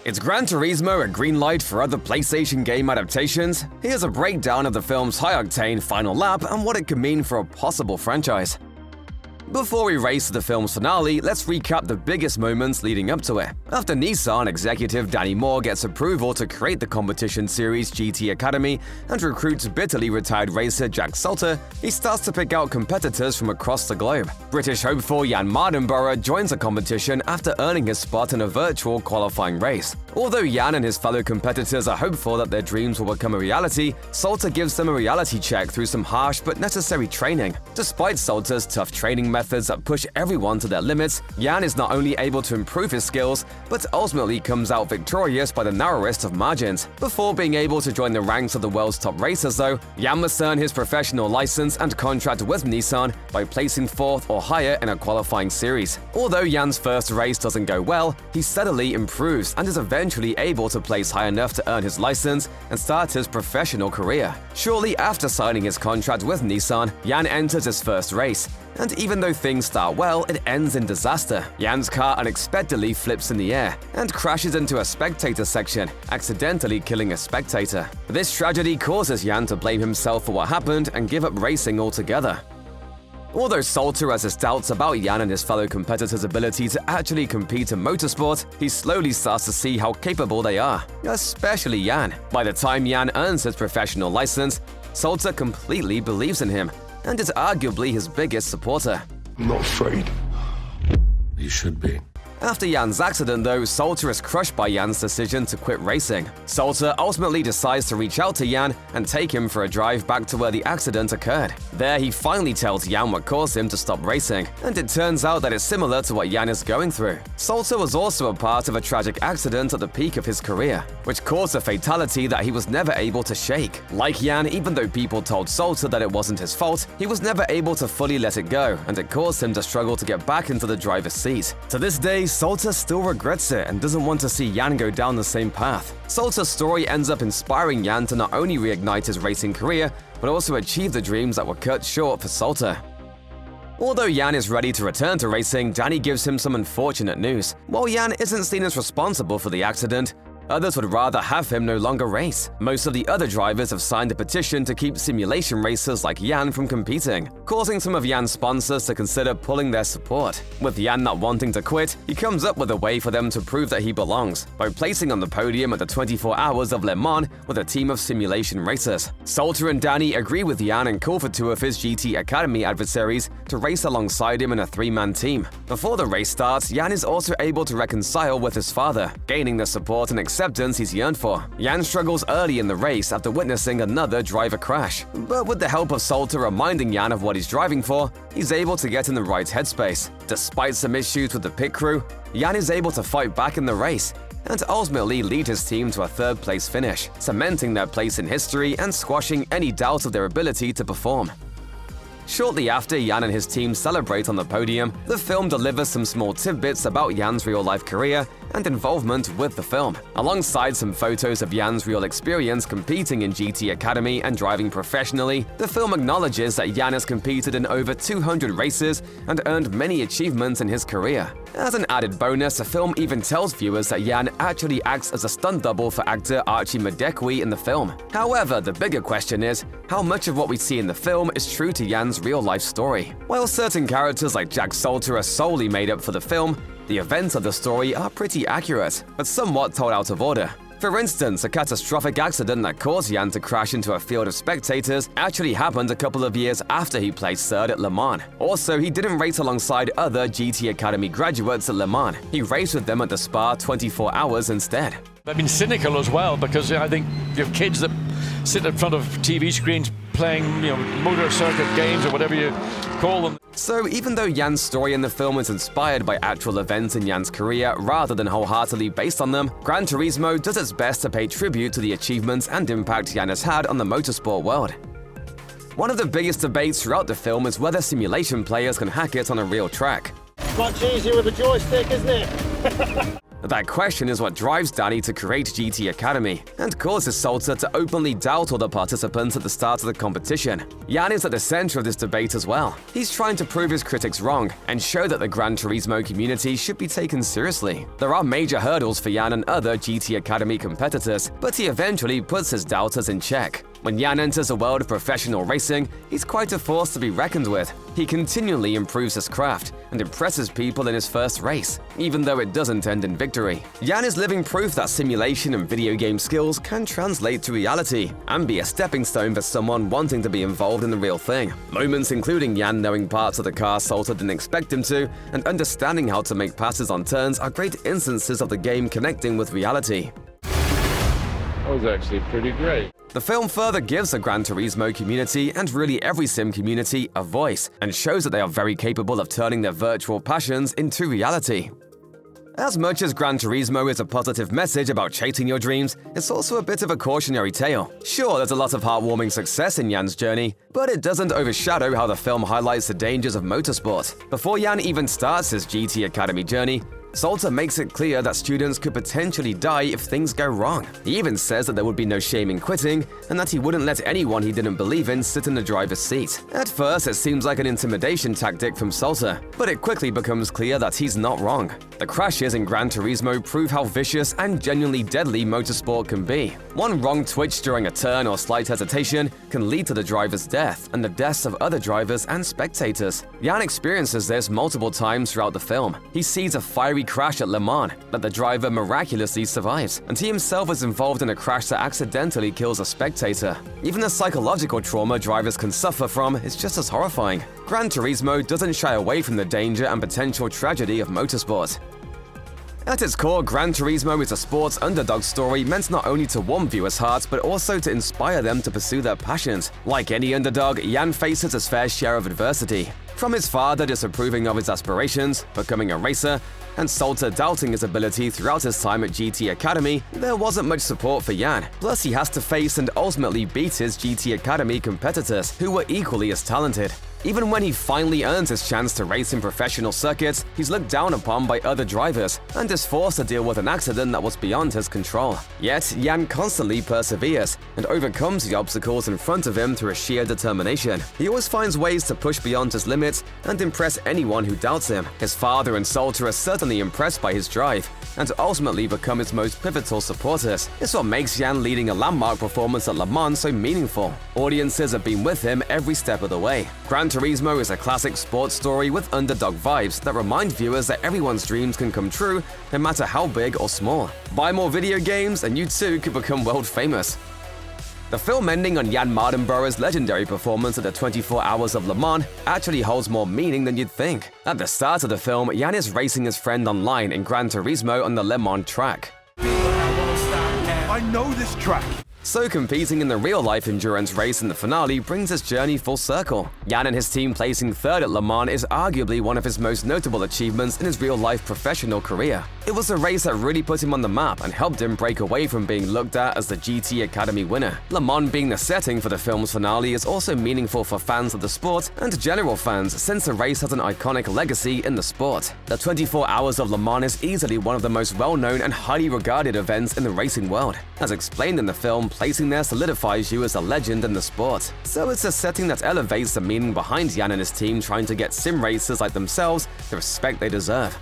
Is Gran Turismo a green light for other PlayStation game adaptations? Here's a breakdown of the film's high-octane final lap and what it could mean for a possible franchise. Before we race to the film's finale, let's recap the biggest moments leading up to it. After Nissan executive Danny Moore gets approval to create the competition series GT Academy and recruits bitterly retired racer Jack Salter, he starts to pick out competitors from across the globe. British hopeful Jan Mardenborough joins the competition after earning his spot in a virtual qualifying race. Although Jan and his fellow competitors are hopeful that their dreams will become a reality, Salter gives them a reality check through some harsh but necessary training. Despite Salter's tough training methods that push everyone to their limits, Jan is not only able to improve his skills, but ultimately comes out victorious by the narrowest of margins. Before being able to join the ranks of the world's top racers though, Jan must earn his professional license and contract with Nissan by placing 4th or higher in a qualifying series. Although Jan's first race doesn't go well, he steadily improves and is eventually able to place high enough to earn his license and start his professional career. Shortly after signing his contract with Nissan, Jan enters his first race. And even though things start well, it ends in disaster. Jan's car unexpectedly flips in the air and crashes into a spectator section, accidentally killing a spectator. This tragedy causes Jan to blame himself for what happened and give up racing altogether. Although Salter has his doubts about Jan and his fellow competitors' ability to actually compete in motorsport, he slowly starts to see how capable they are, especially Jan. By the time Jan earns his professional license, Salter completely believes in him and is arguably his biggest supporter. I'm not afraid. You should be. After Jan's accident though, Salter is crushed by Jan's decision to quit racing. Salter ultimately decides to reach out to Jan and take him for a drive back to where the accident occurred. There he finally tells Jan what caused him to stop racing, and it turns out that it's similar to what Jan is going through. Salter was also a part of a tragic accident at the peak of his career, which caused a fatality that he was never able to shake. Like Jan, even though people told Salter that it wasn't his fault, he was never able to fully let it go, and it caused him to struggle to get back into the driver's seat. To this day, Salter still regrets it and doesn't want to see Jan go down the same path. Salter's story ends up inspiring Jan to not only reignite his racing career, but also achieve the dreams that were cut short for Salter. Although Jan is ready to return to racing, Danny gives him some unfortunate news. While Jan isn't seen as responsible for the accident, others would rather have him no longer race. Most of the other drivers have signed a petition to keep simulation racers like Jan from competing, causing some of Jan's sponsors to consider pulling their support. With Jan not wanting to quit, he comes up with a way for them to prove that he belongs, by placing on the podium at the 24 Hours of Le Mans with a team of simulation racers. Salter and Danny agree with Jan and call for 2 of his GT Academy adversaries to race alongside him in a 3-man team. Before the race starts, Jan is also able to reconcile with his father, gaining the support and acceptance he's yearned for. Jan struggles early in the race after witnessing another driver crash, but with the help of Salter reminding Jan of what he's driving for, he's able to get in the right headspace. Despite some issues with the pit crew, Jan is able to fight back in the race and ultimately lead his team to a 3rd-place finish, cementing their place in history and squashing any doubt of their ability to perform. Shortly after Jan and his team celebrate on the podium, the film delivers some small tidbits about Jan's real-life career and involvement with the film. Alongside some photos of Jan's real experience competing in GT Academy and driving professionally, the film acknowledges that Jan has competed in over 200 races and earned many achievements in his career. As an added bonus, the film even tells viewers that Jan actually acts as a stunt double for actor Archie Madekwe in the film. However, the bigger question is, how much of what we see in the film is true to Jan's real-life story? While certain characters like Jack Salter are solely made up for the film, the events of the story are pretty accurate, but somewhat told out of order. For instance, a catastrophic accident that caused Jan to crash into a field of spectators actually happened a couple of years after he placed 3rd at Le Mans. Also, he didn't race alongside other GT Academy graduates at Le Mans. He raced with them at the Spa 24 Hours instead. I've been cynical as well, because I think you have kids that sit in front of TV screens playing, motor circuit games or whatever you call them. So even though Jan's story in the film is inspired by actual events in Jan's career rather than wholeheartedly based on them, Gran Turismo does its best to pay tribute to the achievements and impact Jan has had on the motorsport world. One of the biggest debates throughout the film is whether simulation players can hack it on a real track. Much easier with a joystick, isn't it? That question is what drives Danny to create GT Academy and causes Salter to openly doubt all the participants at the start of the competition. Jan is at the center of this debate as well. He's trying to prove his critics wrong and show that the Gran Turismo community should be taken seriously. There are major hurdles for Jan and other GT Academy competitors, but he eventually puts his doubters in check. When Jan enters the world of professional racing, he's quite a force to be reckoned with. He continually improves his craft and impresses people in his first race, even though it doesn't end in victory. Jan is living proof that simulation and video game skills can translate to reality and be a stepping stone for someone wanting to be involved in the real thing. Moments including Jan knowing parts of the car Salter didn't expect him to and understanding how to make passes on turns are great instances of the game connecting with reality. That was actually pretty great. The film further gives the Gran Turismo community, and really every sim community, a voice, and shows that they are very capable of turning their virtual passions into reality. As much as Gran Turismo is a positive message about chasing your dreams, it's also a bit of a cautionary tale. Sure, there's a lot of heartwarming success in Jan's journey, but it doesn't overshadow how the film highlights the dangers of motorsport. Before Jan even starts his GT Academy journey, Salter makes it clear that students could potentially die if things go wrong. He even says that there would be no shame in quitting and that he wouldn't let anyone he didn't believe in sit in the driver's seat. At first, it seems like an intimidation tactic from Salter, but it quickly becomes clear that he's not wrong. The crashes in Gran Turismo prove how vicious and genuinely deadly motorsport can be. One wrong twitch during a turn or slight hesitation can lead to the driver's death and the deaths of other drivers and spectators. Jan experiences this multiple times throughout the film. He sees a fiery crash at Le Mans that the driver miraculously survives, and he himself is involved in a crash that accidentally kills a spectator. Even the psychological trauma drivers can suffer from is just as horrifying. Gran Turismo doesn't shy away from the danger and potential tragedy of motorsport. At its core, Gran Turismo is a sports underdog story meant not only to warm viewers' hearts but also to inspire them to pursue their passions. Like any underdog, Jan faces his fair share of adversity. From his father disapproving of his aspirations, becoming a racer, and Salter doubting his ability throughout his time at GT Academy, there wasn't much support for Jan. Plus, he has to face and ultimately beat his GT Academy competitors, who were equally as talented. Even when he finally earns his chance to race in professional circuits, he's looked down upon by other drivers and is forced to deal with an accident that was beyond his control. Yet, Jan constantly perseveres and overcomes the obstacles in front of him through a sheer determination. He always finds ways to push beyond his limits and impress anyone who doubts him. His father and Salter are certainly impressed by his drive and ultimately become his most pivotal supporters. It's what makes Jan leading a landmark performance at Le Mans so meaningful. Audiences have been with him every step of the way. Gran Turismo is a classic sports story with underdog vibes that remind viewers that everyone's dreams can come true, no matter how big or small. Buy more video games and you too could become world famous. The film ending on Jan Mardenborough's legendary performance at the 24 Hours of Le Mans actually holds more meaning than you'd think. At the start of the film, Jan is racing his friend online in Gran Turismo on the Le Mans track. I know this track. So competing in the real-life endurance race in the finale brings his journey full circle. Jan and his team placing third at Le Mans is arguably one of his most notable achievements in his real-life professional career. It was a race that really put him on the map and helped him break away from being looked at as the GT Academy winner. Le Mans being the setting for the film's finale is also meaningful for fans of the sport and general fans since the race has an iconic legacy in the sport. The 24 Hours of Le Mans is easily one of the most well-known and highly regarded events in the racing world. As explained in the film, placing there solidifies you as a legend in the sport. So it's a setting that elevates the meaning behind Jan and his team trying to get sim racers like themselves the respect they deserve.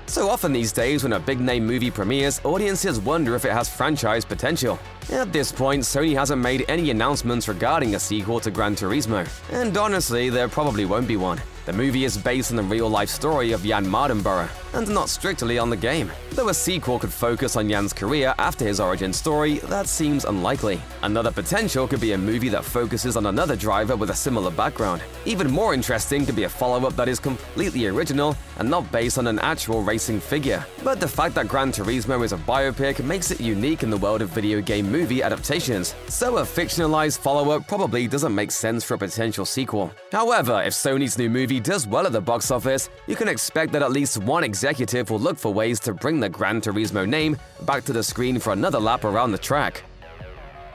So often these days when a big-name movie premieres, audiences wonder if it has franchise potential. At this point, Sony hasn't made any announcements regarding a sequel to Gran Turismo, and honestly, there probably won't be one. The movie is based on the real-life story of Jan Mardenborough, and not strictly on the game. Though a sequel could focus on Jan's career after his origin story, that seems unlikely. Another potential could be a movie that focuses on another driver with a similar background. Even more interesting could be a follow-up that is completely original and not based on an actual racing figure. But the fact that Gran Turismo is a biopic makes it unique in the world of video game movie adaptations, so a fictionalized follow-up probably doesn't make sense for a potential sequel. However, if Sony's new movie does well at the box office, you can expect that at least one executive will look for ways to bring the Gran Turismo name back to the screen for another lap around the track.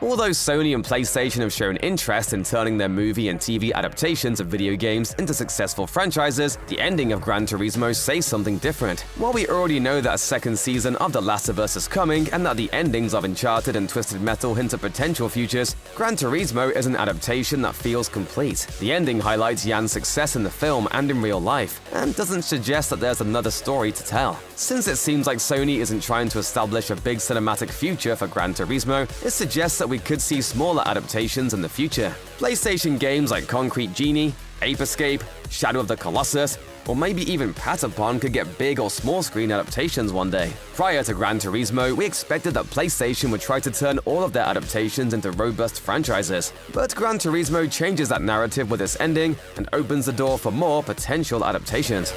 Although Sony and PlayStation have shown interest in turning their movie and TV adaptations of video games into successful franchises, the ending of Gran Turismo says something different. While we already know that a second season of The Last of Us is coming and that the endings of Uncharted and Twisted Metal hint at potential futures, Gran Turismo is an adaptation that feels complete. The ending highlights Jan's success in the film and in real life, and doesn't suggest that there's another story to tell. Since it seems like Sony isn't trying to establish a big cinematic future for Gran Turismo, it suggests that we could see smaller adaptations in the future. PlayStation games like Concrete Genie, Ape Escape, Shadow of the Colossus, or maybe even Patapon could get big or small screen adaptations one day. Prior to Gran Turismo, we expected that PlayStation would try to turn all of their adaptations into robust franchises. But Gran Turismo changes that narrative with its ending and opens the door for more potential adaptations.